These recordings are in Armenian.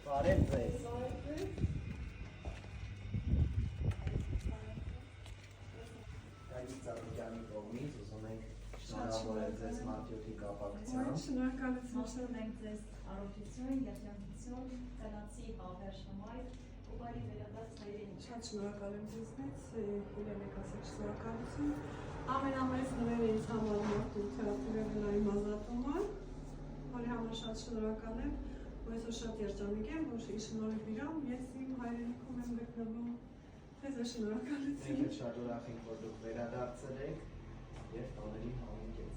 Բարև ձեզ։ Գագիկ Ծառուկյանի կողմից ուզում ենք շնորհավորել ձեզ մարտյոթի կապակցությամբ։ Շնորհակալություն ենք ձեզ առողջություն, երջանկություն, ծնացի հավերժ հմայք ու բարի վերադարձ հայրենիք։ Շատ շնորհակալ եմ ձեզնից, իրեն եք ասեք շնորհակալություն։ Ամենամեծ նվերը ինձ համար մարդու թերապևտայի ազատումը, որի համար շատ շնորհակալ եմ, ու այսօր շատ երջանիկ եմ, որ ի շնորհիվ իրան ես իմ հայրենիքում եմ գտնվում։ Ձեզ շնորհակալություն։ Մենք շատ ուրախ ենք, որ դուք վերադարձել եք եւ տաների համենք եք։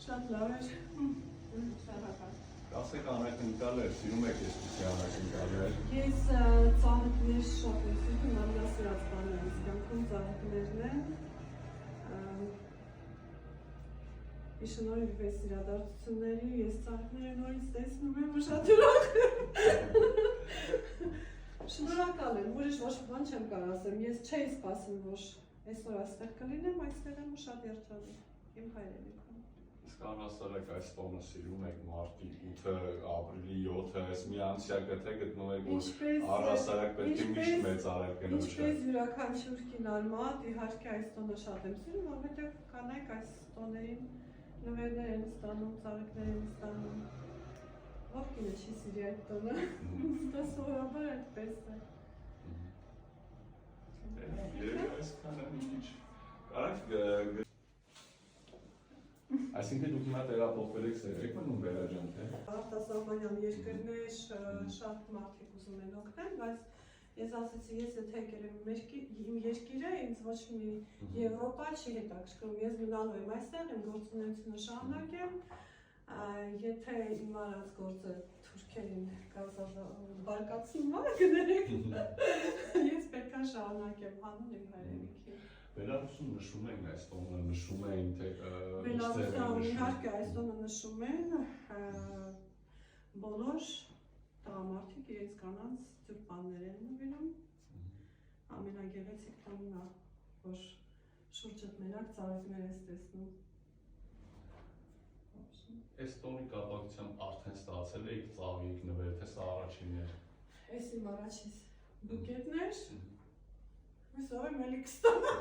Շատ լավ էր։ Շնորհակալ։ Ասեք անակնկալներ, սիրում եք այսպիսի անակնկալներ։ Ես ծաղիկներ շատ եմ սիրում, ամենասիրած բանը ինձ կյանքում ծաղիկներն են։ Ի շնորհիվ այս իրադարձությունների ես ծաղիկները նորից տեսնում եմ ու շատ ուրախ եմ։ Շնորհակալ եմ, ուրիշ ոչ բան չեմ կարող ասեմ, ես չէի սպասում, որ այսօր այստեղ կլինեմ, այստեղ եմ ու շատ երջանիկ իմ հայրենիքում։ Իսկ առհասարակ այս տոնը սիրում եք մարտի 8-ը, ապրիլի 7-ը, այս մի անցյալ գտե գտնում եք, որ առհասարակ պետք է միշտ մեծարել կնոջը։ Ինչպես յուրաքանչյուր կինարմատ, իհարկե այս տոնը շատ եմ սիրում, որովհետև կանայք այս տոներին նվերներ են ստանում, ծաղիկներ են ստանում։ Ով կինը չի սիրի այդ տոնը, դա սովորաբար այդպես է։ Երևի այսքանը մի քիչ կարանք այսինքն դուք հիմա տեղափոխվել եք Սերեկ մնում վերաջան, թե։ Արտասահմանյան երկրներ շատ մարդիկ ուզում են օգնել, բայց ես ասեցի, ես եթե եկել եմ իմ երկիրը, ինձ ոչ մի Եվրոպա չի հետաքրքրում, ես մնալու եմ այստեղ, իմ գործունեությունը շարունակեմ, եթե իմ արած գործը թուրքերին բարկացնում է, գներեք, ես պետք է շարունակեմ հանուն իմ հայրենիքի։ Բելարուսում նշում են այս տոնը, նշում են, թե Բելարուսում իհարկե այս տոնը նշում են բոլոր տղամարդիկ իրենց կանանց տյուրպաններ են նվիրում, ամենագեղեցիկ տոնն է, որ շուրջդ մենակ ծաղիկներ ես տեսնում։ Այս տոնի կապակցությամբ արդեն ստացել եք ծաղիկ նվեր, թե սա առաջինն էր։ Այս իմ առաջից բուկետներ, հույսով եմ էլի կստանամ։